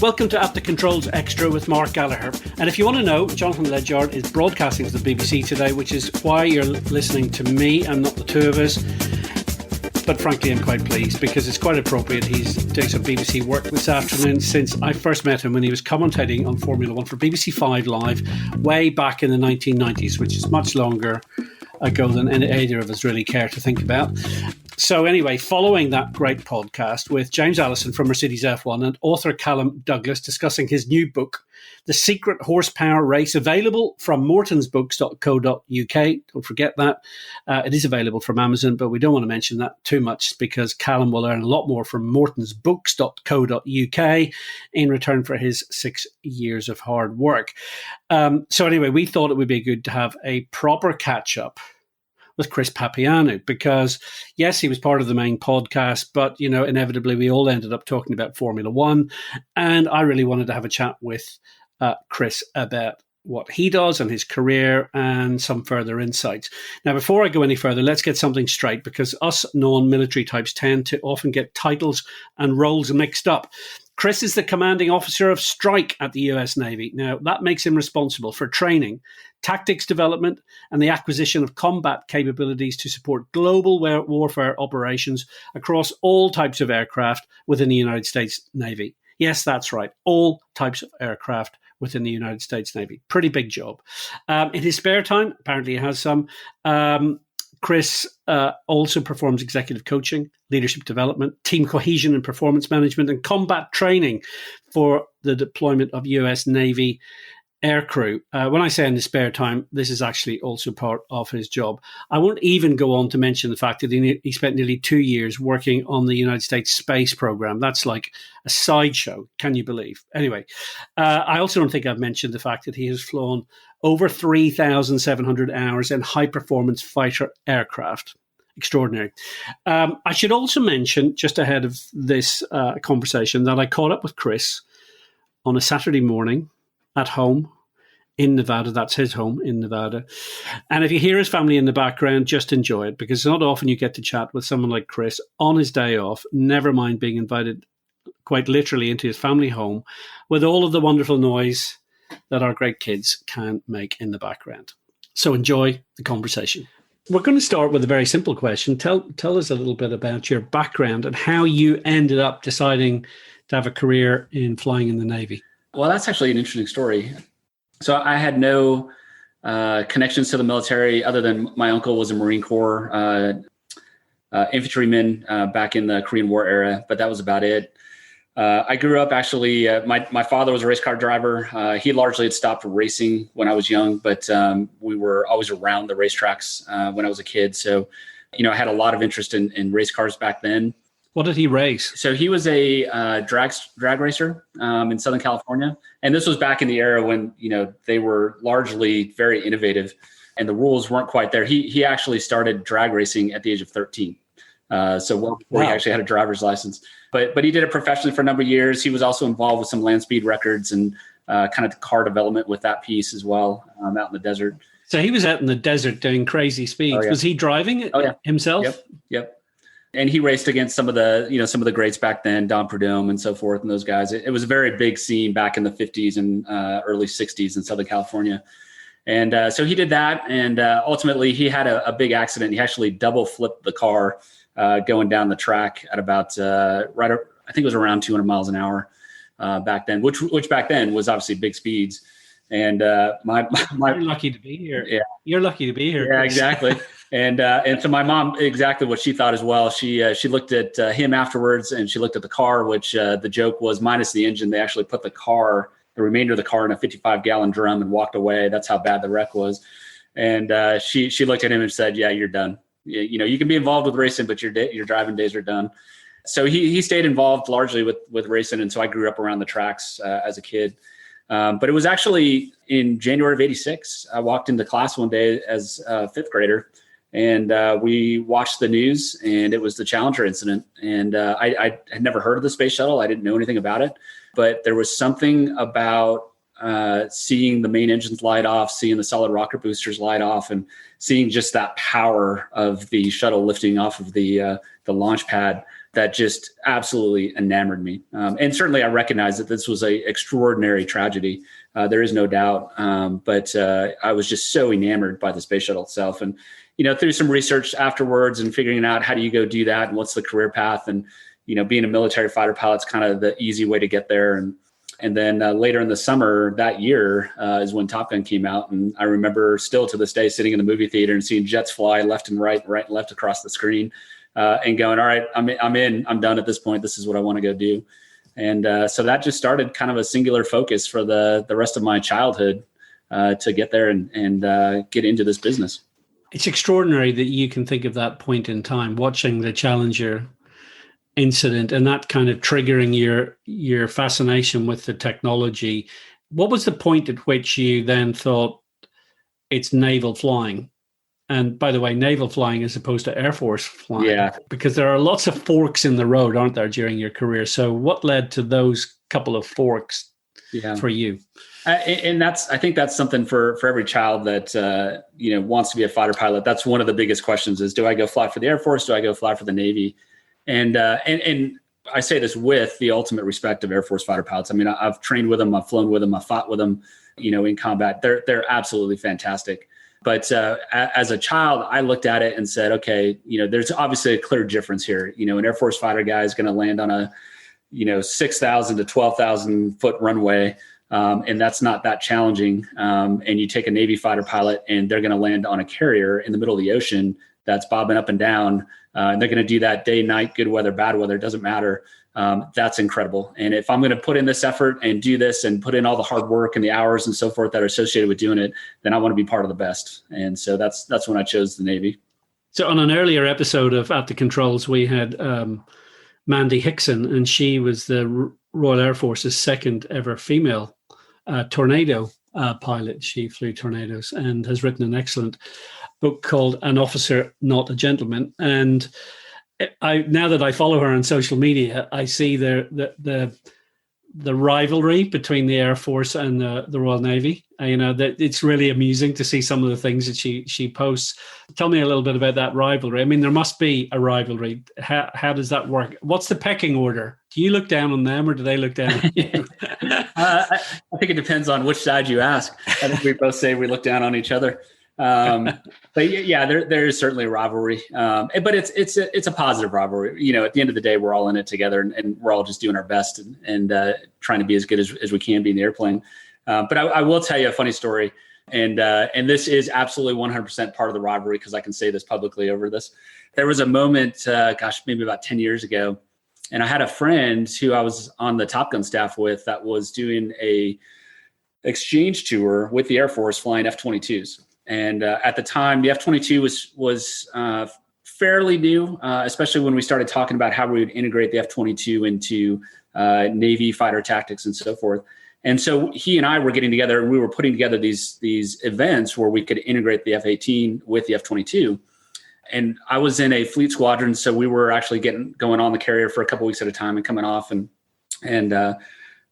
Welcome to At the Controls Extra with Mark Gallagher. And if you want to know, Jonathan Ledyard is broadcasting to the BBC today, which is why you're listening to me and not the two of us. But frankly, I'm quite pleased because it's quite appropriate. He's doing some BBC work this afternoon since I first met him when he was commentating on Formula One for BBC 5 Live way back in the 1990s, which is much longer ago than either of us really care to think about. So anyway, following that great podcast with James Allison from Mercedes F1 and author Calum Douglas discussing his new book, The Secret Horsepower Race, available from mortonsbooks.co.uk. Don't forget that. It is available from Amazon, but we don't want to mention that too much because Calum will earn a lot more from mortonsbooks.co.uk in return for his 6 years of hard work. So anyway, we thought it would be good to have a proper catch-up with Chris Papaioanu because, yes, he was part of the main podcast, but, you know, inevitably we all ended up talking about Formula One, and I really wanted to have a chat with Chris about what he does and his career and some further insights. Now, before I go any further, let's get something straight because us non-military types tend to often get titles and roles mixed up. Chris is the commanding officer of Strike at the US Navy. Now, that makes him responsible for training, tactics development, and the acquisition of combat capabilities to support global warfare operations across all types of aircraft within the United States Navy. Yes, that's right. All types of aircraft within the United States Navy. Pretty big job. In his spare time, apparently he has some, Chris also performs executive coaching, leadership development, team cohesion and performance management, and combat training for the deployment of US Navy aircrew. When I say in his spare time, this is actually also part of his job. I won't even go on to mention the fact that he spent nearly 2 years working on the United States space program. That's like a sideshow. Can you believe? Anyway, I also don't think I've mentioned the fact that he has flown over 3,700 hours in high-performance fighter aircraft. Extraordinary. I should also mention, just ahead of this conversation, that I caught up with Chris on a Saturday morning at home in Nevada. That's his home in Nevada. And if you hear his family in the background, just enjoy it because it's not often you get to chat with someone like Chris on his day off, never mind being invited quite literally into his family home with all of the wonderful noise that our great kids can make in the background. So enjoy the conversation. We're going to start with a very simple question. Tell us a little bit about your background and how you ended up deciding to have a career in flying in the Navy. Well, that's actually an interesting story. So I had no connections to the military other than my uncle was a Marine Corps infantryman back in the Korean War era, but that was about it. I grew up actually, my father was a race car driver. He largely had stopped racing when I was young, but we were always around the racetracks when I was a kid. So, you know, I had a lot of interest in race cars back then. What did he race? So he was a drag racer in Southern California. And this was back in the era when, you know, they were largely very innovative and the rules weren't quite there. He actually started drag racing at the age of 13. So well before he actually had a driver's license. But he did it professionally for a number of years. He was also involved with some land speed records and kind of car development with that piece as well out in the desert. So he was out in the desert doing crazy speeds. Oh, yeah. Was he driving it himself? Yep. And he raced against some of the greats back then, Don Prudhomme and so forth, and those guys. It was a very big scene back in the 50s and early 60s in Southern California. And so he did that. And ultimately, he had a big accident. He actually double flipped the car going down the track at about I think it was around 200 miles an hour back then, which back then was obviously big speeds. And my you're lucky to be here. Yeah, you're lucky to be here. Yeah, exactly. And so my mom, exactly what she thought as well. She looked at him afterwards, and she looked at the car, which the joke was minus the engine. They actually put the remainder of the car in a 55-gallon drum and walked away. That's how bad the wreck was. And she looked at him and said, "Yeah, you're done. You know, you can be involved with racing, but your driving days are done." So he stayed involved largely with racing, and so I grew up around the tracks as a kid. But it was actually in January of '86. I walked into class one day as a fifth grader. And we watched the news, and it was the Challenger incident. And I had never heard of the space shuttle. I didn't know anything about it. But there was something about seeing the main engines light off, seeing the solid rocket boosters light off, and seeing just that power of the shuttle lifting off of the launch pad that just absolutely enamored me. And certainly I recognize that this was a extraordinary tragedy. There is no doubt. But I was just so enamored by the space shuttle itself. And, through some research afterwards and figuring out how do you go do that and what's the career path, and, being a military fighter pilot's kind of the easy way to get there. And then later in the summer that year is when Top Gun came out. And I remember still to this day sitting in the movie theater and seeing jets fly left and right and left across the screen. And going, all right, I'm done at this point. This is what I want to go do. And so that just started kind of a singular focus for the rest of my childhood to get there and get into this business. It's extraordinary that you can think of that point in time, watching the Challenger incident and that kind of triggering your fascination with the technology. What was the point at which you then thought it's naval flying? And by the way, naval flying as opposed to Air Force flying. Yeah. Because there are lots of forks in the road, aren't there, during your career? So what led to those couple of forks for you? And I think that's something for every child that, wants to be a fighter pilot. That's one of the biggest questions is, do I go fly for the Air Force? Do I go fly for the Navy? And I say this with the ultimate respect of Air Force fighter pilots. I mean, I've trained with them, I've flown with them, I've fought with them, in combat. They're absolutely fantastic. But as a child, I looked at it and said, okay, there's obviously a clear difference here. An Air Force fighter guy is going to land on a, 6,000 to 12,000 foot runway. And that's not that challenging. And you take a Navy fighter pilot and they're going to land on a carrier in the middle of the ocean that's bobbing up and down. And they're going to do that day, night, good weather, bad weather, it doesn't matter. That's incredible. And if I'm going to put in this effort and do this and put in all the hard work and the hours and so forth that are associated with doing it, then I want to be part of the best. And so that's when I chose the Navy. So on an earlier episode of At the Controls, we had Mandy Hickson, and she was the Royal Air Force's second ever female tornado pilot. She flew tornadoes and has written an excellent book called An Officer, Not a Gentleman. And now that I follow her on social media, I see the rivalry between the Air Force and the Royal Navy. That it's really amusing to see some of the things that she posts. Tell me a little bit about that rivalry. I mean, there must be a rivalry. How does that work? What's the pecking order? Do you look down on them or do they look down on you? I think it depends on which side you ask. I think we both say we look down on each other. But yeah, there is certainly a rivalry. But it's a positive rivalry. At the end of the day, we're all in it together and we're all just doing our best and trying to be as good as we can be in the airplane. But I will tell you a funny story. And this is absolutely 100% part of the rivalry because I can say this publicly over this. There was a moment, maybe about 10 years ago. And I had a friend who I was on the Top Gun staff with that was doing a exchange tour with the Air Force flying F-22s. And at the time, the F-22 was fairly new, especially when we started talking about how we would integrate the F-22 into Navy fighter tactics and so forth. And so he and I were getting together and we were putting together these events where we could integrate the F-18 with the F-22. And I was in a fleet squadron, so we were actually going on the carrier for a couple weeks at a time and coming off. And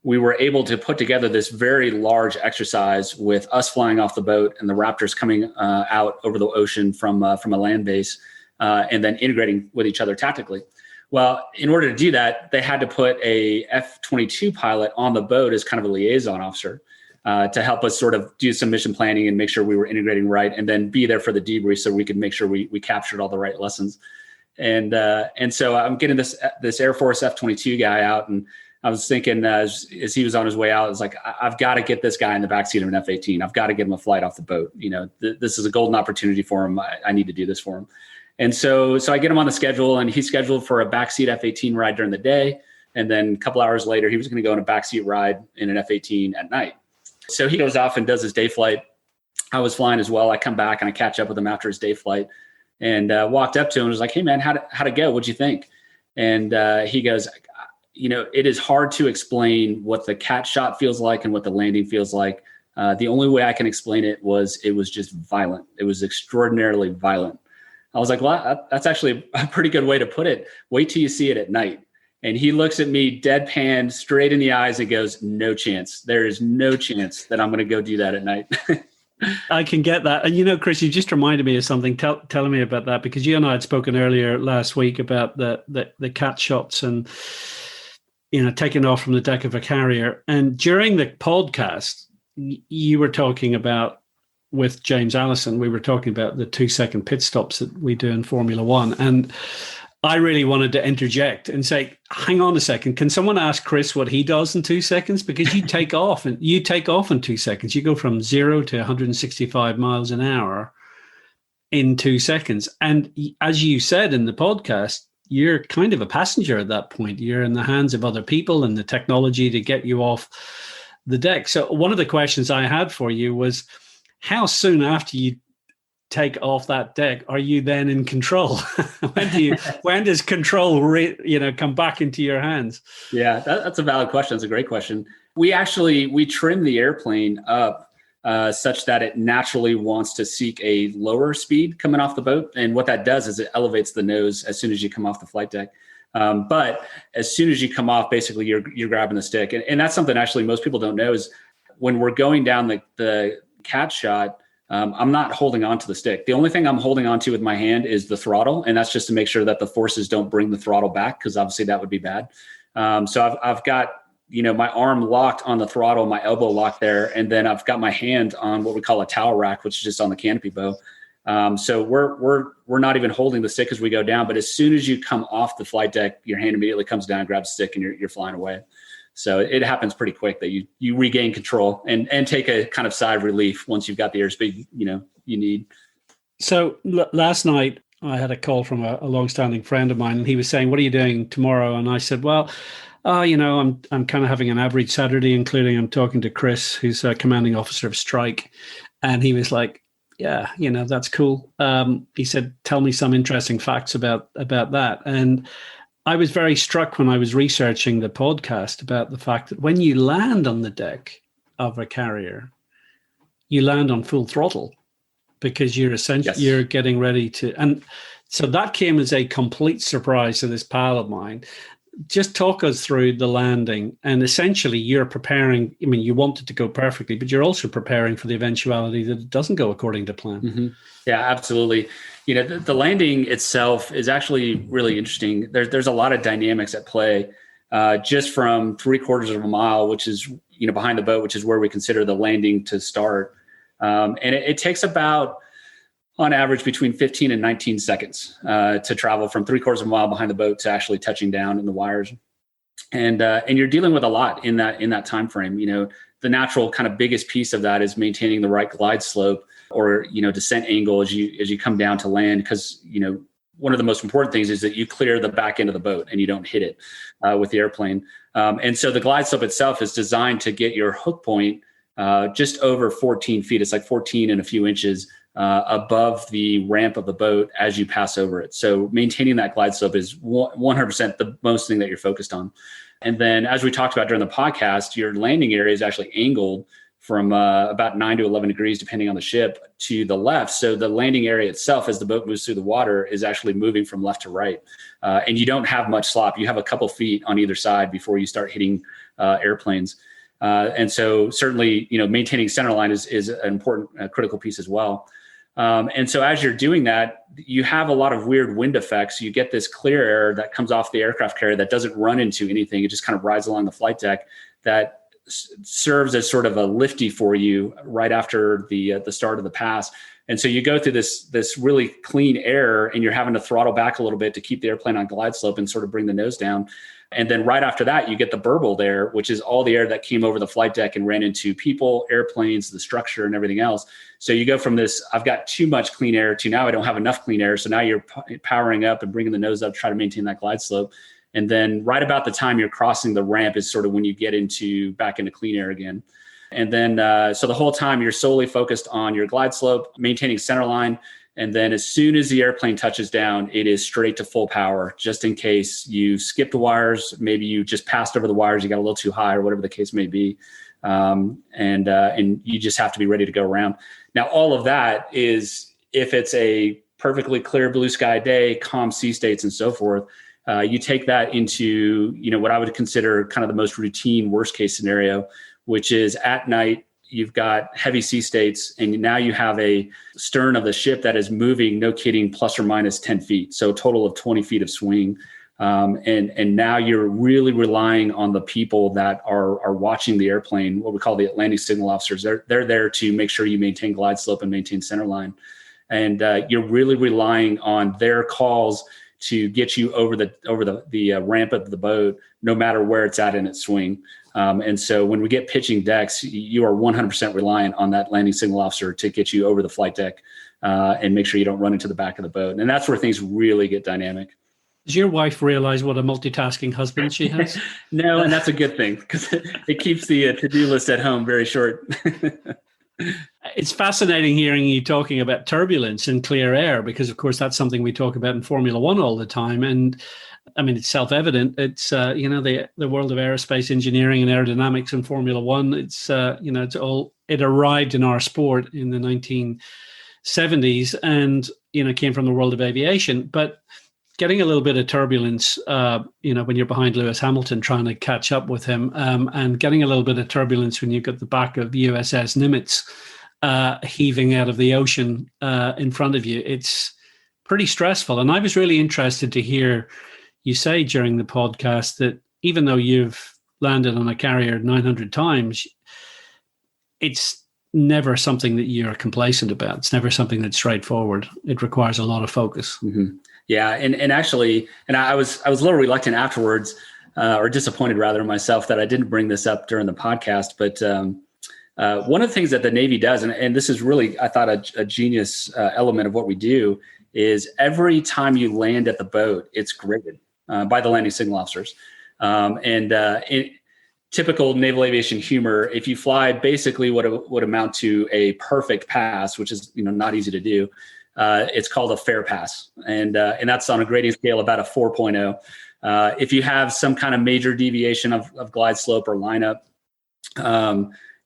we were able to put together this very large exercise with us flying off the boat and the Raptors coming out over the ocean from a land base and then integrating with each other tactically. Well, in order to do that, they had to put a F-22 pilot on the boat as kind of a liaison officer to help us sort of do some mission planning and make sure we were integrating right, and then be there for the debrief so we could make sure we captured all the right lessons. And so I'm getting this Air Force F-22 guy out, and I was thinking as he was on his way out, I was like, I've got to get this guy in the backseat of an F-18. I've got to get him a flight off the boat. This is a golden opportunity for him. I need to do this for him. And so I get him on the schedule, and he's scheduled for a backseat F-18 ride during the day. And then a couple hours later, he was going to go on a backseat ride in an F-18 at night. So he goes off and does his day flight. I was flying as well. I come back and I catch up with him after his day flight and walked up to him and was like, hey man, how'd it go? What'd you think? And he goes, it is hard to explain what the cat shot feels like and what the landing feels like. The only way I can explain it was just violent. It was extraordinarily violent. I was like, well, that's actually a pretty good way to put it. Wait till you see it at night. And he looks at me deadpan straight in the eyes and goes, no chance. There is no chance that I'm going to go do that at night. I can get that. And Chris, you just reminded me of something telling me about that, because you and I had spoken earlier last week about the cat shots and taking off from the deck of a carrier. And during the podcast, you were talking about, with James Allison, we were talking about the 2-second pit stops that we do in Formula One. And I really wanted to interject and say, hang on a second, can someone ask Chris what he does in 2 seconds? Because you take off in 2 seconds. You go from 0 to 165 miles an hour in 2 seconds. And as you said in the podcast, you're kind of a passenger at that point. You're in the hands of other people and the technology to get you off the deck. So one of the questions I had for you was, how soon after you take off that deck are you then in control? when does control come back into your hands? Yeah, that's a valid question. That's a great question. We trim the airplane up such that it naturally wants to seek a lower speed coming off the boat. And what that does is it elevates the nose as soon as you come off the flight deck. But as soon as you come off, basically you're grabbing the stick. And that's something actually most people don't know, is when we're going down the cat shot, I'm not holding on to the stick. The only thing I'm holding on to with my hand is the throttle. And that's just to make sure that the forces don't bring the throttle back, because obviously that would be bad. So I've got, my arm locked on the throttle, my elbow locked there. And then I've got my hand on what we call a towel rack, which is just on the canopy bow. So we're not even holding the stick as we go down, but as soon as you come off the flight deck, your hand immediately comes down, grabs the stick, and you're flying away. So it happens pretty quick that you regain control and take a kind of sigh of relief once you've got the airspeed, you need. So last night I had a call from a longstanding friend of mine, and he was saying, "What are you doing tomorrow?" And I said, "Well, I'm kind of having an average Saturday, including I'm talking to Chris, who's a commanding officer of Strike." And he was like, "Yeah, that's cool." He said, "Tell me some interesting facts about that." And I was very struck when I was researching the podcast about the fact that when you land on the deck of a carrier, you land on full throttle, because you're essentially you're getting ready to. And so that came as a complete surprise to this pal of mine. Just talk us through the landing, and essentially you're preparing. I mean, you want it to go perfectly, but you're also preparing for the eventuality that it doesn't go according to plan. Mm-hmm. Yeah, absolutely. The landing itself is actually really interesting. There's a lot of dynamics at play, just from 3/4 of a mile, which is, behind the boat, which is where we consider the landing to start. And it takes about, on average, between 15 and 19 seconds to travel from 3/4 of a mile behind the boat to actually touching down in the wires. And you're dealing with a lot in that time frame. The natural kind of biggest piece of that is maintaining the right glide slope or descent angle as you come down to land, because one of the most important things is that you clear the back end of the boat and you don't hit it with the airplane. And so the glide slope itself is designed to get your hook point just over 14 feet. It's like 14 and a few inches above the ramp of the boat as you pass over it. So maintaining that glide slope is 100% the most thing that you're focused on. And then, as we talked about during the podcast, your landing area is actually angled from about 9 to 11 degrees, depending on the ship, to the left. So the landing area itself, as the boat moves through the water, is actually moving from left to right. And you don't have much slop. You have a couple feet on either side before you start hitting airplanes. And so certainly, maintaining center line is an important critical piece as well. And so as you're doing that, you have a lot of weird wind effects. You get this clear air that comes off the aircraft carrier that doesn't run into anything. It just kind of rides along the flight deck, that serves as sort of a lifty for you right after the start of the pass. And so you go through this really clean air, and you're having to throttle back a little bit to keep the airplane on glide slope and sort of bring the nose down. And then right after that, you get the burble there, which is all the air that came over the flight deck and ran into people, airplanes, the structure, and everything else. So you go from this, I've got too much clean air, to now I don't have enough clean air. So now you're powering up and bringing the nose up to try to maintain that glide slope. And then right about the time you're crossing the ramp is sort of when you get back into clean air again. And then, so the whole time you're solely focused on your glide slope, maintaining center line. And then as soon as the airplane touches down, it is straight to full power, just in case you skip the wires. Maybe you just passed over the wires, you got a little too high, or whatever the case may be. And you just have to be ready to go around. Now, all of that is if it's a perfectly clear blue sky day, calm sea states and so forth. You take that into, what I would consider kind of the most routine worst case scenario, which is at night, you've got heavy sea states, and now you have a stern of the ship that is moving, no kidding, plus or minus 10 feet. So a total of 20 feet of swing. And now you're really relying on the people that are watching the airplane, what we call the landing signal officers. They're there to make sure you maintain glide slope and maintain center line. And you're really relying on their calls to get you over the ramp of the boat, no matter where it's at in its swing. And so when we get pitching decks, you are 100% reliant on that landing signal officer to get you over the flight deck and make sure you don't run into the back of the boat. And that's where things really get dynamic. Does your wife realize what a multitasking husband she has? No, and that's a good thing, because it keeps the to-do list at home very short. It's fascinating hearing you talking about turbulence in clear air, because, of course, that's something we talk about in Formula One all the time. And I mean, it's self-evident. It's the world of aerospace engineering and aerodynamics in Formula One. It's it arrived in our sport in the 1970s, and came from the world of aviation, but getting a little bit of turbulence, when you're behind Lewis Hamilton trying to catch up with him, and getting a little bit of turbulence when you've got the back of USS Nimitz heaving out of the ocean in front of you, it's pretty stressful. And I was really interested to hear you say during the podcast that even though you've landed on a carrier 900 times, it's never something that you're complacent about. It's never something that's straightforward. It requires a lot of focus. Mm-hmm. Yeah. And actually, I was a little reluctant afterwards, or disappointed rather in myself that I didn't bring this up during the podcast. But one of the things that the Navy does, and this is really, I thought, a genius element of what we do, is every time you land at the boat, it's graded by the landing signal officers. In typical naval aviation humor, if you fly basically what would amount to a perfect pass, which is not easy to do, it's called a fair pass, and that's on a grading scale about a 4.0. If you have some kind of major deviation of glide slope or lineup,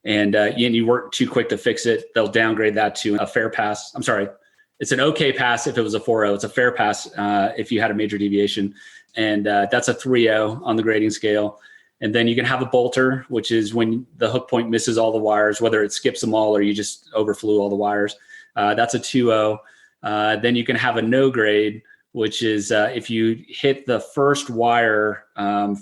and you weren't too quick to fix it, they'll downgrade that to a fair pass. I'm sorry, it's an okay pass if it was a 4.0. It's a fair pass if you had a major deviation, and that's a 3.0 on the grading scale. And then you can have a bolter, which is when the hook point misses all the wires, whether it skips them all or you just overflew all the wires. That's a 2.0. Then you can have a no grade, which is if you hit the first wire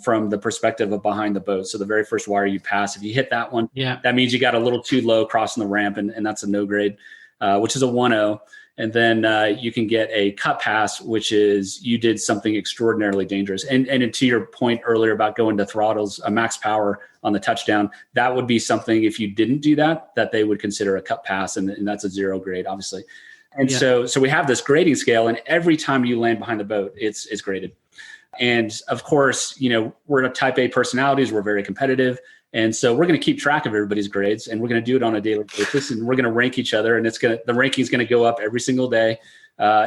from the perspective of behind the boat. So the very first wire you pass, if you hit that one, that means you got a little too low crossing the ramp, and that's a no grade, which is a 1.0. And then you can get a cut pass, which is you did something extraordinarily dangerous. And to your point earlier about going to throttles, a max power on the touchdown, that would be something, if you didn't do that they would consider a cut pass, and that's a 0 grade, obviously. And so we have this grading scale, and every time you land behind the boat, it's graded. And of course, we're a type A personalities. We're very competitive. And so we're going to keep track of everybody's grades, and we're going to do it on a daily basis, and we're going to rank each other. And the ranking is going to go up every single day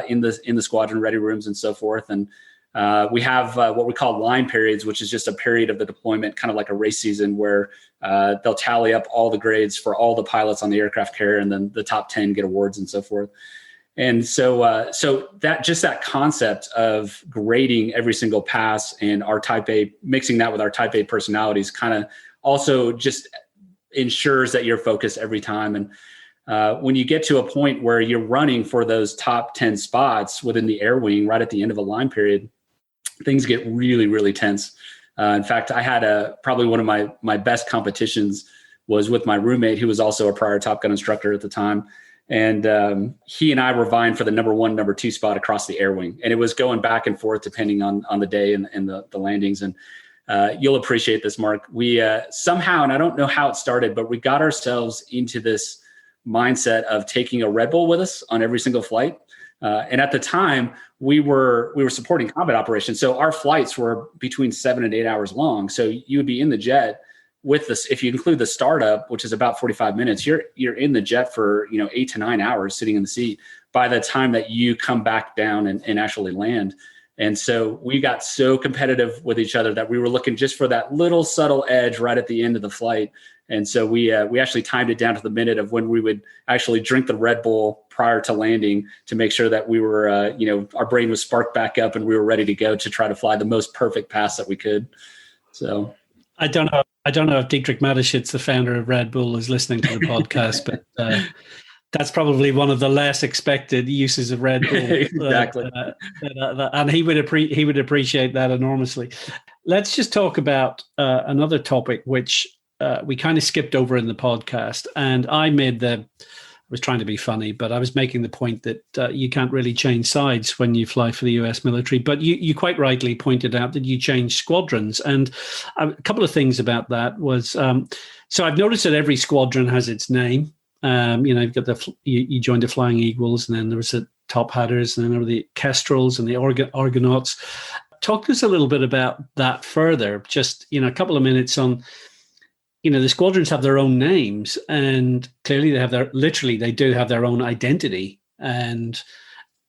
in the squadron ready rooms and so forth. And we have what we call line periods, which is just a period of the deployment, kind of like a race season, where they'll tally up all the grades for all the pilots on the aircraft carrier, and then the top 10 get awards and so forth. And so that concept of grading every single pass and our type A, mixing that with our type A personalities, kind of also just ensures that you're focused every time. And when you get to a point where you're running for those top 10 spots within the air wing right at the end of a line period, things get really, really tense. In fact, I had probably one of my best competitions was with my roommate, who was also a prior Top Gun instructor at the time. And he and I were vying for the number 1, number 2 spot across the air wing. And it was going back and forth depending on the day and the landings. And you'll appreciate this, Mark. We somehow, and I don't know how it started, but we got ourselves into this mindset of taking a Red Bull with us on every single flight. And at the time, we were supporting combat operations. So our flights were between 7 and 8 hours long. So you would be in the jet with this, if you include the startup, which is about 45 minutes, you're in the jet for 8 to 9 hours sitting in the seat by the time that you come back down and actually land. And so we got so competitive with each other that we were looking just for that little subtle edge right at the end of the flight. And so we actually timed it down to the minute of when we would actually drink the Red Bull prior to landing to make sure that we were, our brain was sparked back up and we were ready to go to try to fly the most perfect pass that we could. So I don't know. I don't know if Dietrich Mateschitz, the founder of Red Bull, is listening to the podcast, but that's probably one of the less expected uses of Red Bull. Exactly. And he would appreciate that enormously. Let's just talk about another topic which we kind of skipped over in the podcast, and I was trying to be funny, but I was making the point that you can't really change sides when you fly for the US military. But you quite rightly pointed out that you change squadrons. And a couple of things about that was, so I've noticed that every squadron has its name. You've got you joined the Flying Eagles, and then there was the Top Hatters, and then there were the Kestrels and the Argonauts. Talk to us a little bit about that further. Just, a couple of minutes on, the squadrons have their own names, and clearly they do have their own identity. And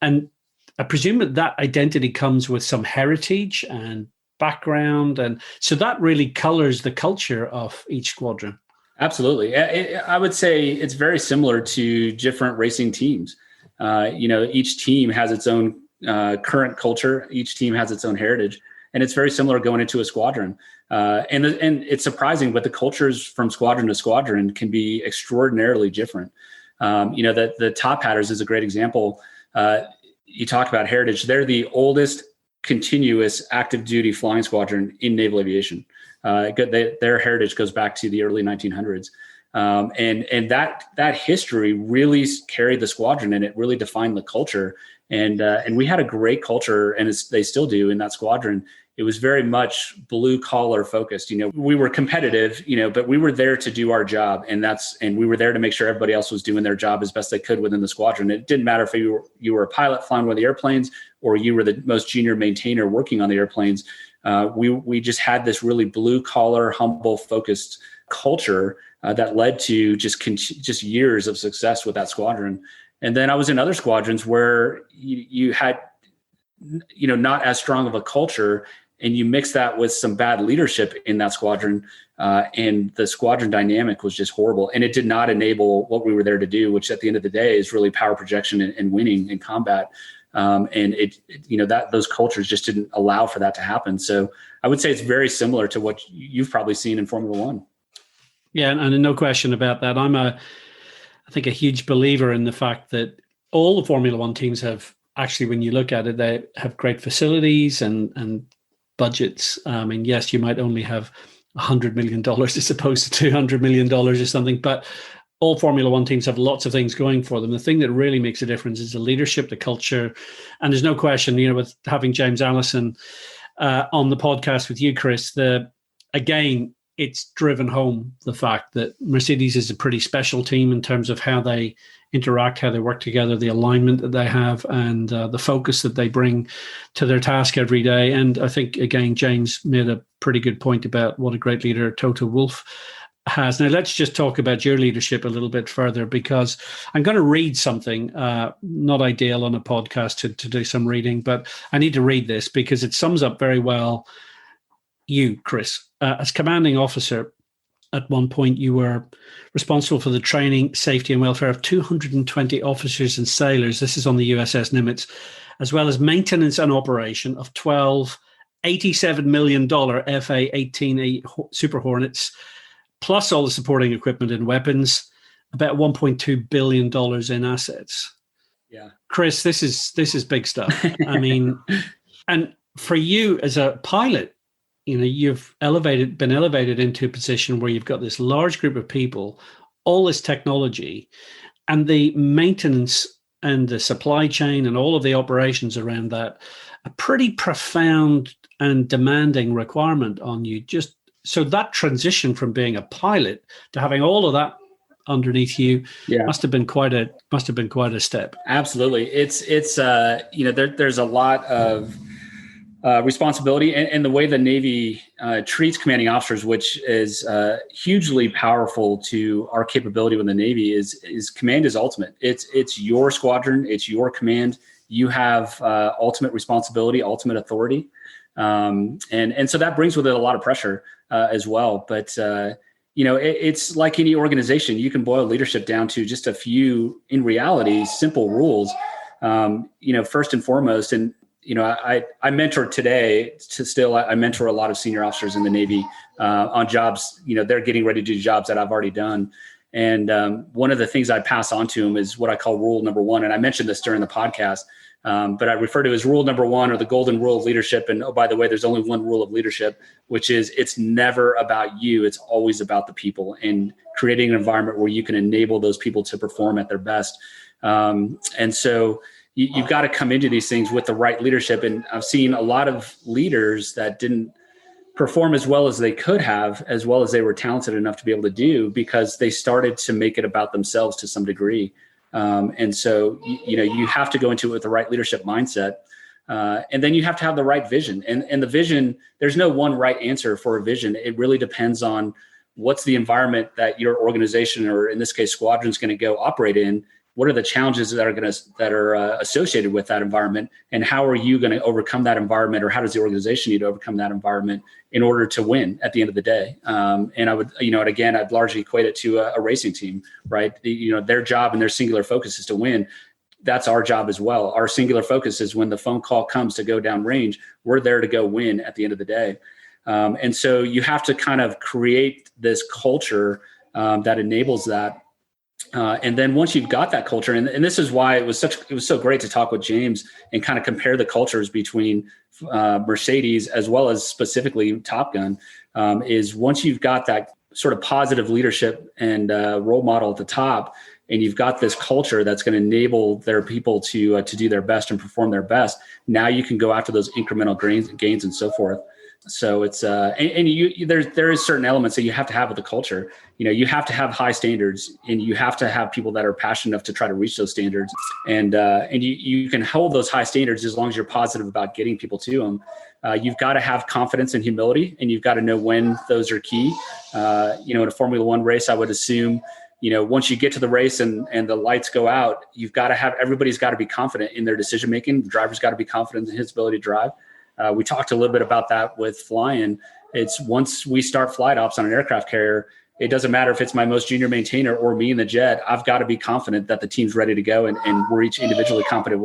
I presume that identity comes with some heritage and background. And so that really colors the culture of each squadron. Absolutely. I would say it's very similar to different racing teams. Each team has its own current culture. Each team has its own heritage. And it's very similar going into a squadron. And it's surprising, but the cultures from squadron to squadron can be extraordinarily different. That the Top Hatters is a great example. You talk about heritage. They're the oldest continuous active duty flying squadron in naval aviation. Their heritage goes back to the early 1900s. And that history really carried the squadron, and it really defined the culture. And we had a great culture, and they still do in that squadron. It was very much blue collar focused. We were competitive, but we were there to do our job, and we were there to make sure everybody else was doing their job as best they could within the squadron. It didn't matter if you were a pilot flying one of the airplanes, or you were the most junior maintainer working on the airplanes. We just had this really blue collar, humble, focused culture that led to just years of success with that squadron. And then I was in other squadrons where you had, not as strong of a culture, and you mix that with some bad leadership in that squadron, and the squadron dynamic was just horrible. And it did not enable what we were there to do, which at the end of the day is really power projection and winning in combat. And those cultures just didn't allow for that to happen. So I would say it's very similar to what you've probably seen in Formula One. Yeah, and no question about that. I think a huge believer in the fact that all the Formula One teams have, actually, when you look at it, they have great facilities and budgets. Yes, you might only have $100 million as opposed to $200 million or something, but all Formula One teams have lots of things going for them. The thing that really makes a difference is the leadership, the culture. And there's no question, with having James Allison on the podcast with you, Chris, again, it's driven home the fact that Mercedes is a pretty special team in terms of how they interact, how they work together, the alignment that they have, and the focus that they bring to their task every day. And I think, again, James made a pretty good point about what a great leader Toto Wolff has. Now, let's just talk about your leadership a little bit further, because I'm going to read something, not ideal on a podcast to do some reading, but I need to read this because it sums up very well you, Chris. As commanding officer, at one point you were responsible for the training, safety and welfare of 220 officers and sailors. This is on the USS Nimitz, as well as maintenance and operation of 12 $87 million FA-18E Super Hornets, plus all the supporting equipment and weapons, about $1.2 billion in assets. Yeah. Chris, this is big stuff. And for you as a pilot, you've been elevated into a position where you've got this large group of people, all this technology, and the maintenance and the supply chain and all of the operations around that, a pretty profound and demanding requirement on you. Just so that transition from being a pilot to having all of that underneath you must have been quite a step. Absolutely. It's there's a lot of responsibility and the way the Navy treats commanding officers, which is hugely powerful to our capability with the Navy, is command is ultimate. It's your squadron, it's your command. You have ultimate responsibility, ultimate authority. And so that brings with it a lot of pressure as well. But, it's like any organization. You can boil leadership down to just a few, in reality, simple rules, first and foremost. And I mentor today I mentor a lot of senior officers in the Navy on jobs. They're getting ready to do jobs that I've already done. And one of the things I pass on to them is what I call rule number one. And I mentioned this during the podcast, but I refer to it as rule number one, or the golden rule of leadership. And oh, by the way, there's only one rule of leadership, which is it's never about you. It's always about the people, and creating an environment where you can enable those people to perform at their best. And so you've got to come into these things with the right leadership. And I've seen a lot of leaders that didn't perform as well as they could have, as well as they were talented enough to be able to do, because they started to make it about themselves to some degree. And so, you have to go into it with the right leadership mindset. And then you have to have the right vision. And the vision, there's no one right answer for a vision. It really depends on what's the environment that your organization, or in this case, squadron, is going to go operate in. What are the challenges that are associated with that environment, and how are you going to overcome that environment, or how does the organization need to overcome that environment in order to win at the end of the day? And I would, and again, I'd largely equate it to a racing team, right? Their job and their singular focus is to win. That's our job as well. Our singular focus is when the phone call comes to go down range, we're there to go win at the end of the day. And so you have to kind of create this culture that enables that. And then once you've got that culture, and this is why it was so great to talk with James and kind of compare the cultures between Mercedes as well as specifically Top Gun, is once you've got that sort of positive leadership and role model at the top, and you've got this culture that's going to enable their people to do their best and perform their best, now you can go after those incremental gains and so forth. So it's there is certain elements that you have to have with the culture. You have to have high standards, and you have to have people that are passionate enough to try to reach those standards. And you can hold those high standards as long as you're positive about getting people to them. You've got to have confidence and humility, and you've got to know when those are key. In a Formula One race, I would assume, once you get to the race and the lights go out, everybody's got to be confident in their decision making. The driver's got to be confident in his ability to drive. We talked a little bit about that with flying. It's once we start flight ops on an aircraft carrier, it doesn't matter if it's my most junior maintainer or me in the jet. I've got to be confident that the team's ready to go, and we're each individually confident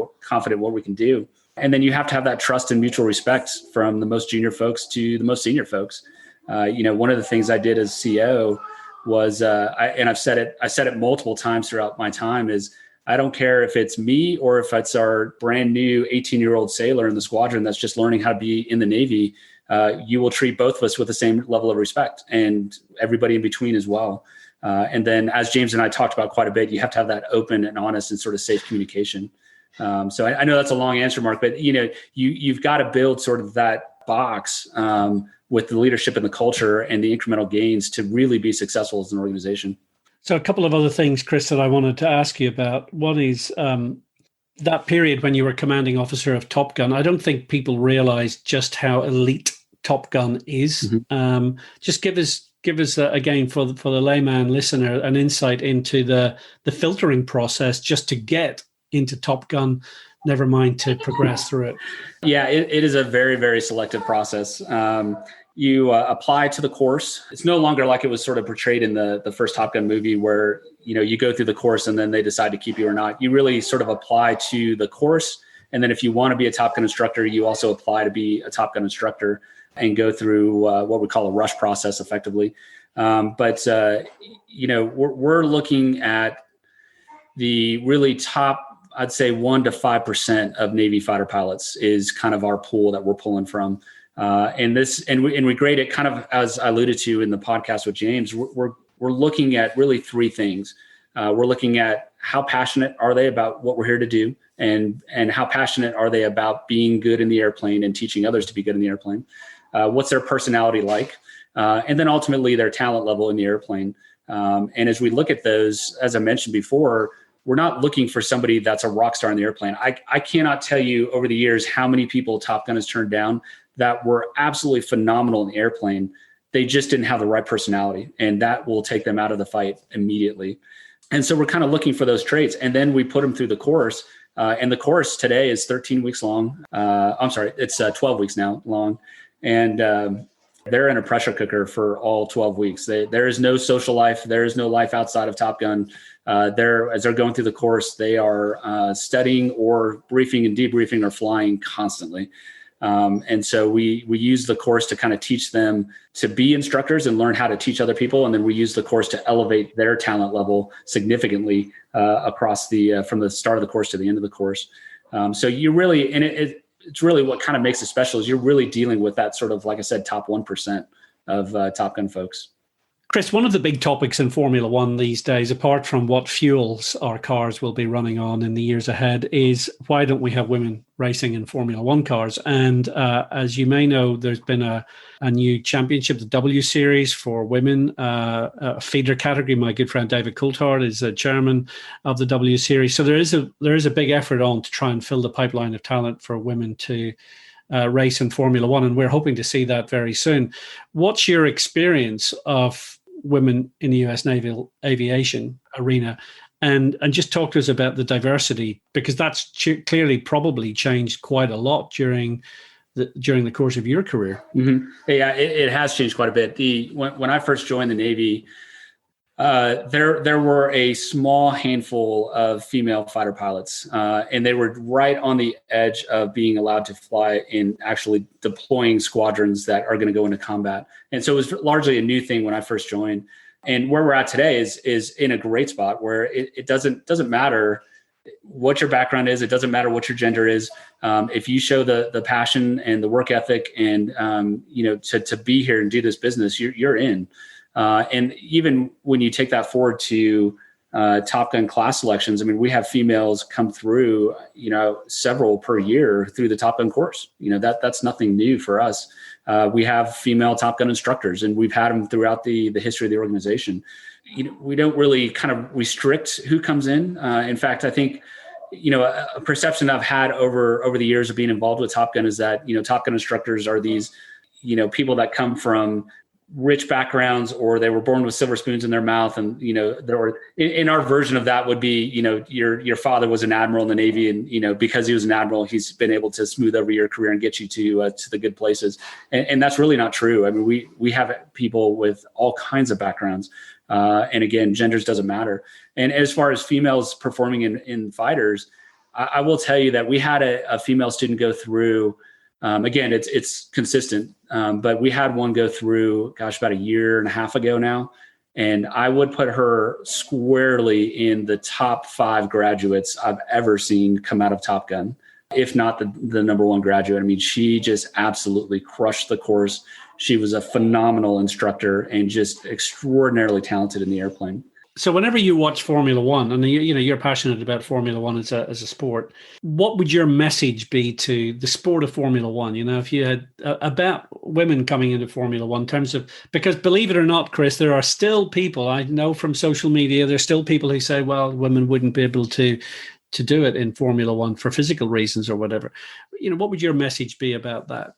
what we can do. And then you have to have that trust and mutual respect from the most junior folks to the most senior folks. One of the things I did as CO was, I said it multiple times throughout my time, is I don't care if it's me or if it's our brand new 18-year-old sailor in the squadron that's just learning how to be in the Navy. You will treat both of us with the same level of respect, and everybody in between as well. And then, as James and I talked about quite a bit, you have to have that open and honest and sort of safe communication. So I know that's a long answer, Mark, but you've got to build sort of that box with the leadership and the culture and the incremental gains to really be successful as an organization. So a couple of other things, Chris, that I wanted to ask you about. One is that period when you were commanding officer of Top Gun. I don't think people realize just how elite Top Gun is. Mm-hmm. Just give us again, for the layman listener, an insight into the filtering process just to get into Top Gun, never mind to progress through it. Yeah, it is a very, very selective process. You apply to the course. It's no longer like it was sort of portrayed in the first Top Gun movie where, you go through the course and then they decide to keep you or not. You really sort of apply to the course. And then if you want to be a Top Gun instructor, you also apply to be a Top Gun instructor and go through what we call a rush process effectively. But we're looking at the really top, I'd say 1% to 5% of Navy fighter pilots is kind of our pool that we're pulling from. And we grade it kind of, as I alluded to in the podcast with James, we're looking at really three things. We're looking at how passionate are they about what we're here to do, and how passionate are they about being good in the airplane and teaching others to be good in the airplane. What's their personality like? And then ultimately their talent level in the airplane. And as we look at those, as I mentioned before, we're not looking for somebody that's a rock star in the airplane. I cannot tell you over the years how many people Top Gun has turned down that were absolutely phenomenal in the airplane. They just didn't have the right personality, and that will take them out of the fight immediately. And so we're kind of looking for those traits, and then we put them through the course. And the course today is 13 weeks long. It's 12 weeks now long. And They're in a pressure cooker for all 12 weeks. There is no social life. There is no life outside of Top Gun. As they're going through the course, they are studying or briefing and debriefing or flying constantly. And so we use the course to kind of teach them to be instructors and learn how to teach other people. And then we use the course to elevate their talent level significantly across from the start of the course to the end of the course. So you really, and it's really what kind of makes it special is you're really dealing with that sort of, like I said, top 1% of Top Gun folks. Chris, one of the big topics in Formula One these days, apart from what fuels our cars will be running on in the years ahead, is why don't we have women racing in Formula One cars? And as you may know, there's been a new championship, the W Series for women, a feeder category. My good friend David Coulthard is the chairman of the W Series. So there is a big effort on to try and fill the pipeline of talent for women to race in Formula One, and we're hoping to see that very soon. What's your experience of women in the US naval aviation arena, and just talk to us about the diversity, because that's clearly probably changed quite a lot during the course of your career. Mm-hmm. Yeah, it has changed quite a bit. When I first joined the Navy, there were a small handful of female fighter pilots, and they were right on the edge of being allowed to fly in actually deploying squadrons that are going to go into combat. And so it was largely a new thing when I first joined. And where we're at today is in a great spot where it doesn't matter what your background is. It doesn't matter what your gender is. If you show the passion and the work ethic and to be here and do this business, you're in. And even when you take that forward to Top Gun class selections, I mean, we have females come through, several per year through the Top Gun course. That's nothing new for us. We have female Top Gun instructors, and we've had them throughout the history of the organization. We don't really kind of restrict who comes in. In fact, I think, a perception I've had over the years of being involved with Top Gun is that, Top Gun instructors are these, people that come from rich backgrounds, or they were born with silver spoons in their mouth. And, in our version of that would be, your father was an admiral in the Navy, and, because he was an admiral, he's been able to smooth over your career and get you to the good places. And that's really not true. I mean, we have people with all kinds of backgrounds. And again, genders doesn't matter. And as far as females performing in fighters, I will tell you that we had a female student go through. Again, it's consistent, but we had one go through, about a year and a half ago now, and I would put her squarely in the top 5 graduates I've ever seen come out of Top Gun, if not the number one graduate. I mean, she just absolutely crushed the course. She was a phenomenal instructor and just extraordinarily talented in the airplane. So whenever you watch Formula One, and you're passionate about Formula One as a sport, what would your message be to the sport of Formula One? If you had about women coming into Formula One, in terms of, because believe it or not, Chris, there are still people I know from social media. There's still people who say, well, women wouldn't be able to do it in Formula One for physical reasons or whatever. What would your message be about that?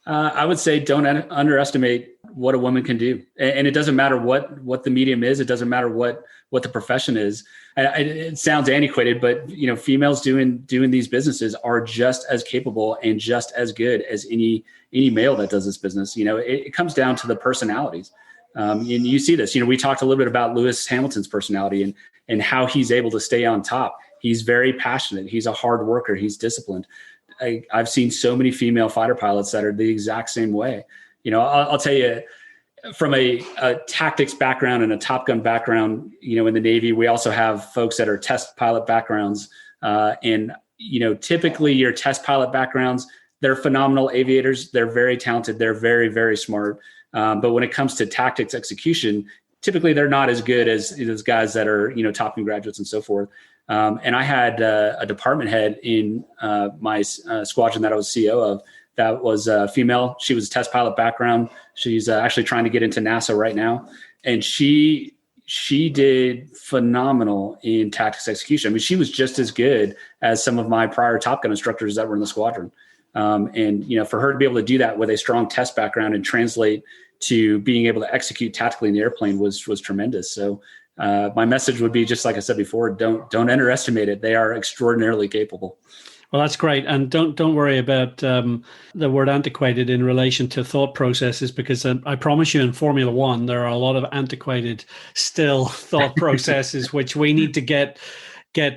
I would say don't underestimate what a woman can do. And it doesn't matter what the medium is. It doesn't matter what the profession is. It sounds antiquated, but females doing these businesses are just as capable and just as good as any male that does this business. It comes down to the personalities. And you see this, we talked a little bit about Lewis Hamilton's personality and how he's able to stay on top. He's very passionate. He's a hard worker. He's disciplined. I've seen so many female fighter pilots that are the exact same way. I'll tell you, from a tactics background and a Top Gun background, in the Navy, we also have folks that are test pilot backgrounds. And typically your test pilot backgrounds, they're phenomenal aviators. They're very talented. They're very, very smart. But when it comes to tactics execution, typically they're not as good as those guys that are, Top Gun graduates and so forth. And I had a department head in my squadron that I was CO of that was female. She was a test pilot background. She's actually trying to get into NASA right now. And she did phenomenal in tactics execution. I mean, she was just as good as some of my prior Top Gun instructors that were in the squadron. And, for her to be able to do that with a strong test background and translate to being able to execute tactically in the airplane was tremendous. So my message would be, just like I said before, don't underestimate it. They are extraordinarily capable. Well, that's great, and don't worry about the word antiquated in relation to thought processes, because I promise you, in Formula One, there are a lot of antiquated still thought processes which we need to get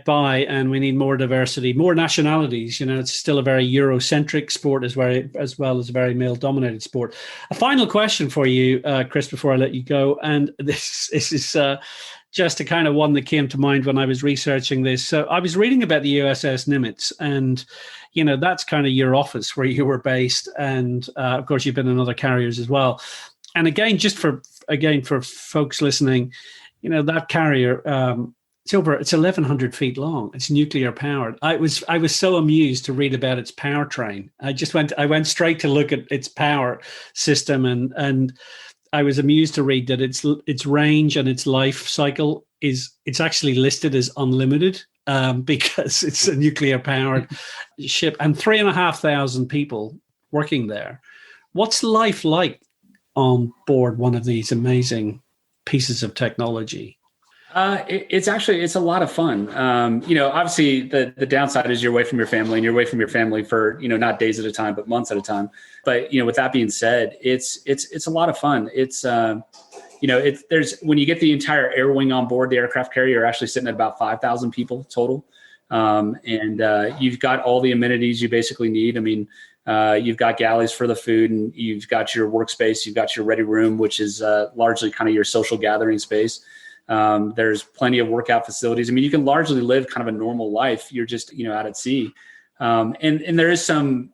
by, and we need more diversity, more nationalities. It's still a very Eurocentric sport as well as a very male-dominated sport. A final question for you, Chris, before I let you go, and this is just a kind of one that came to mind when I was researching this. So I was reading about the USS Nimitz, and that's kind of your office where you were based, and of course you've been in other carriers as well. And again, just for folks listening, that carrier, it's 1,100 feet long. It's nuclear powered. I was so amused to read about its powertrain. I went straight to look at its power system, and I was amused to read that its range and its life cycle it's actually listed as unlimited, because it's a nuclear powered ship, and 3,500 people working there. What's life like on board one of these amazing pieces of technology? It's a lot of fun. Obviously the downside is you're away from your family, and you're away from your family for, not days at a time, but months at a time. But, with that being said, it's a lot of fun. It's, there's, when you get the entire air wing on board the aircraft carrier, you're actually sitting at about 5,000 people total. And you've got all the amenities you basically need. I mean, you've got galleys for the food, and you've got your workspace, you've got your ready room, which is largely kind of your social gathering space. There's plenty of workout facilities. I mean, you can largely live kind of a normal life. You're just, out at sea. And there is some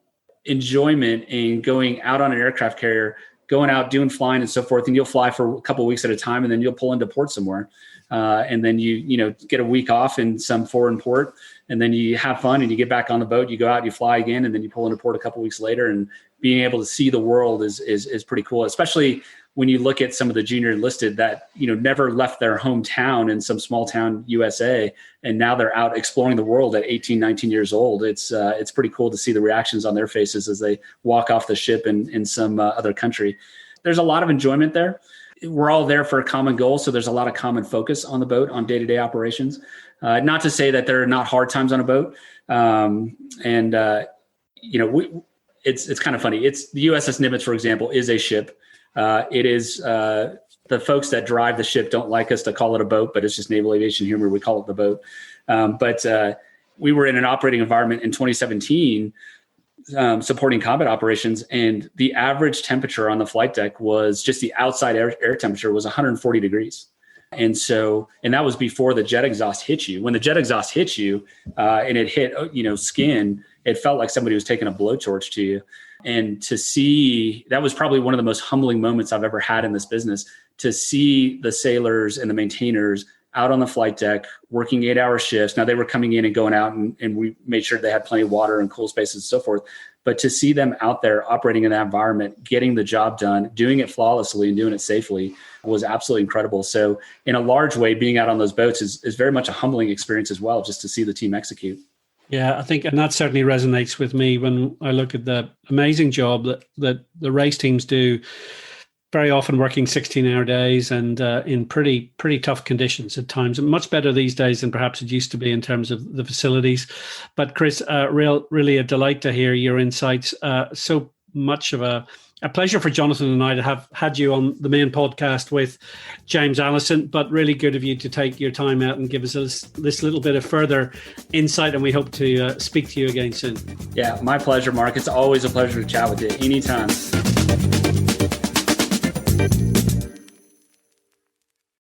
enjoyment in going out on an aircraft carrier, going out, doing flying and so forth. And you'll fly for a couple of weeks at a time, and then you'll pull into port somewhere. And then you get a week off in some foreign port, and then you have fun and you get back on the boat, you go out, you fly again, and then you pull into port a couple of weeks later. And being able to see the world is pretty cool, especially when you look at some of the junior enlisted that, never left their hometown in some small town USA, and now they're out exploring the world at 18, 19 years old. It's pretty cool to see the reactions on their faces as they walk off the ship in some other country. There's a lot of enjoyment there. We're all there for a common goal, so there's a lot of common focus on the boat on day-to-day operations. Not to say that there are not hard times on a boat. It's kind of funny. It's the USS Nimitz, for example, is a ship. It is the folks that drive the ship don't like us to call it a boat, but it's just naval aviation humor. We call it the boat. But we were in an operating environment in 2017 supporting combat operations, and the average temperature on the flight deck was just the outside air temperature was 140 degrees. And that was before the jet exhaust hit you. When the jet exhaust hit you and it hit, skin, it felt like somebody was taking a blowtorch to you. And to see, that was probably one of the most humbling moments I've ever had in this business, to see the sailors and the maintainers out on the flight deck working 8-hour shifts. Now they were coming in and going out, and we made sure they had plenty of water and cool spaces and so forth. But to see them out there operating in that environment, getting the job done, doing it flawlessly and doing it safely was absolutely incredible. So in a large way, being out on those boats is very much a humbling experience as well, just to see the team execute. Yeah, I think, and that certainly resonates with me when I look at the amazing job that the race teams do, very often working 16-hour days and in pretty tough conditions at times. Much better these days than perhaps it used to be in terms of the facilities. But Chris, really a delight to hear your insights. So much of a pleasure for Jonathan and I to have had you on the main podcast with James Allison, but really good of you to take your time out and give us this little bit of further insight, and we hope to speak to you again soon. Yeah, my pleasure, Mark. It's always a pleasure to chat with you anytime.